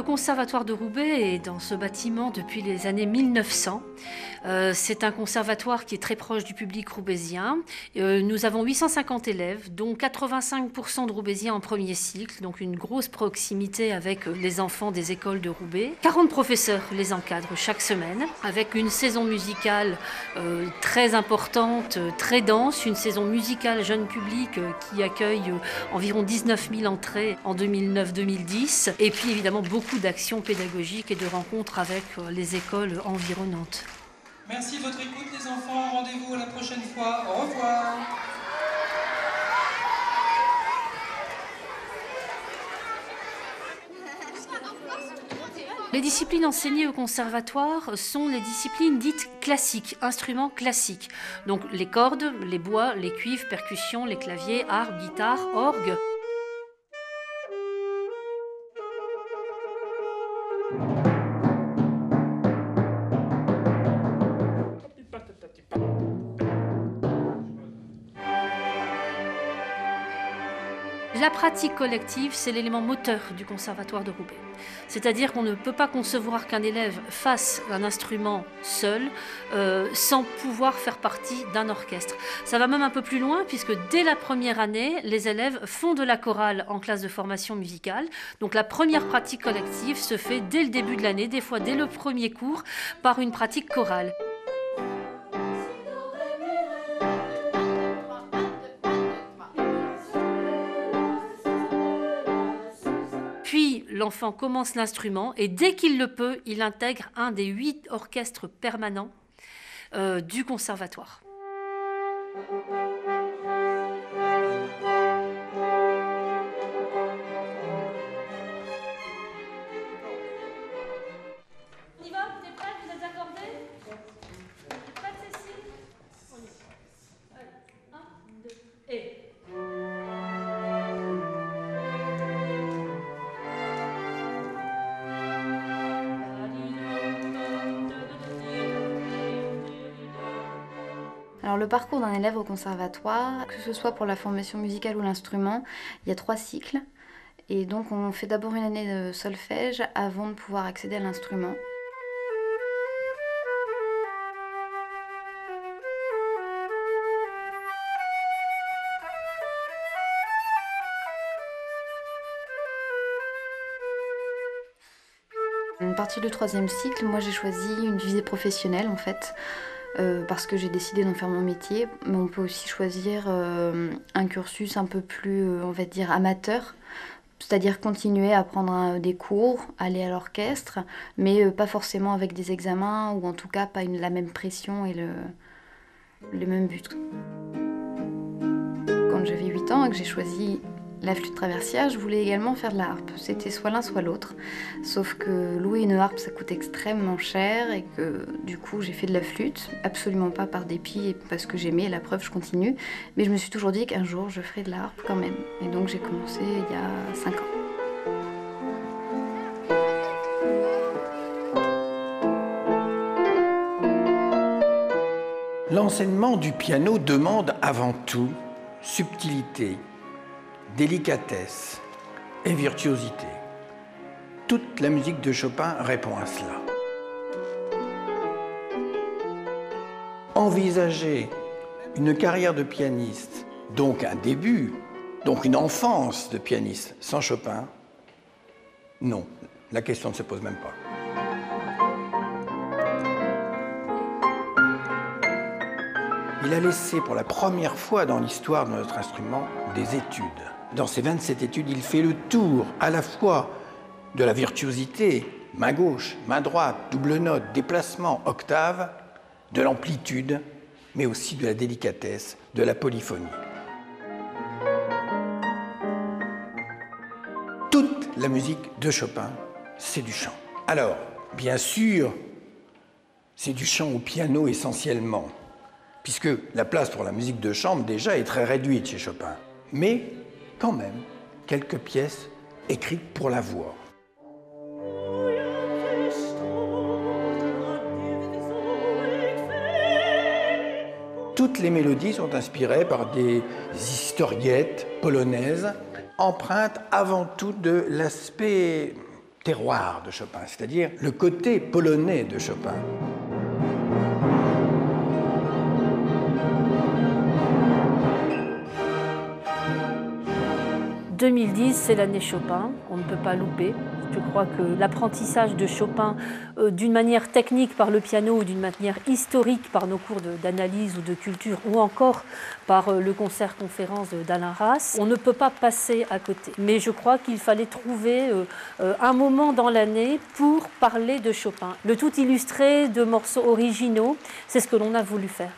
le Conservatoire de Roubaix est dans ce bâtiment depuis les années 1900. C'est un conservatoire qui est très proche du public roubaisien. Nous avons 850 élèves, dont 85% de roubaisiens en premier cycle, donc une grosse proximité avec les enfants des écoles de Roubaix. 40 professeurs les encadrent chaque semaine, avec une saison musicale très importante, très dense, une saison musicale jeune public qui accueille environ 19 000 entrées en 2009-2010, et puis évidemment beaucoup d'actions pédagogiques et de rencontres avec les écoles environnantes. Merci de votre écoute les enfants, rendez-vous la prochaine fois, au revoir. Les disciplines enseignées au conservatoire sont les disciplines dites classiques, instruments classiques. Donc les cordes, les bois, les cuivres, percussions, les claviers, harpe, guitare, orgue. La pratique collective, c'est l'élément moteur du Conservatoire de Roubaix. C'est-à-dire qu'on ne peut pas concevoir qu'un élève fasse un instrument seul sans pouvoir faire partie d'un orchestre. Ça va même un peu plus loin puisque dès la première année, les élèves font de la chorale en classe de formation musicale. Donc la première pratique collective se fait dès le début de l'année, des fois dès le premier cours, par une pratique chorale. Puis l'enfant commence l'instrument et dès qu'il le peut, il intègre un des 8 orchestres permanents du conservatoire. On y va? T'es prête? Vous êtes accordés? T'es prête, Cécile? On y va. Allez, 1, 2, et... Alors le parcours d'un élève au conservatoire, que ce soit pour la formation musicale ou l'instrument, il y a 3 cycles. Et donc on fait d'abord une année de solfège avant de pouvoir accéder à l'instrument. À partir du 3e cycle, moi j'ai choisi une visée professionnelle en fait. Parce que j'ai décidé d'en faire mon métier, mais on peut aussi choisir un cursus un peu plus, on va dire, amateur, c'est-à-dire continuer à prendre des cours, aller à l'orchestre, mais pas forcément avec des examens, ou en tout cas pas la même pression et le même but. Quand j'avais 8 ans et que j'ai choisi la flûte traversière, je voulais également faire de la harpe. C'était soit l'un soit l'autre. Sauf que louer une harpe, ça coûte extrêmement cher et que du coup j'ai fait de la flûte, absolument pas par dépit et parce que j'aimais, la preuve je continue. Mais je me suis toujours dit qu'un jour je ferais de la harpe quand même. Et donc j'ai commencé il y a 5 ans. L'enseignement du piano demande avant tout subtilité, délicatesse et virtuosité. Toute la musique de Chopin répond à cela. Envisager une carrière de pianiste, donc un début, donc une enfance de pianiste sans Chopin, non, la question ne se pose même pas. Il a laissé pour la première fois dans l'histoire de notre instrument des études. Dans ces 27 études, il fait le tour à la fois de la virtuosité, main gauche, main droite, double note, déplacement, octave, de l'amplitude, mais aussi de la délicatesse, de la polyphonie. Toute la musique de Chopin, c'est du chant. Alors, bien sûr, c'est du chant au piano essentiellement, puisque la place pour la musique de chambre déjà est très réduite chez Chopin. Mais quand même, quelques pièces écrites pour la voix. Toutes les mélodies sont inspirées par des historiettes polonaises, empreintes avant tout de l'aspect terroir de Chopin, c'est-à-dire le côté polonais de Chopin. 2010, c'est l'année Chopin, on ne peut pas louper. Je crois que l'apprentissage de Chopin d'une manière technique par le piano ou d'une manière historique par nos cours d'analyse ou de culture ou encore par le concert-conférence d'Alain Rass, on ne peut pas passer à côté. Mais je crois qu'il fallait trouver un moment dans l'année pour parler de Chopin. Le tout illustré de morceaux originaux, c'est ce que l'on a voulu faire.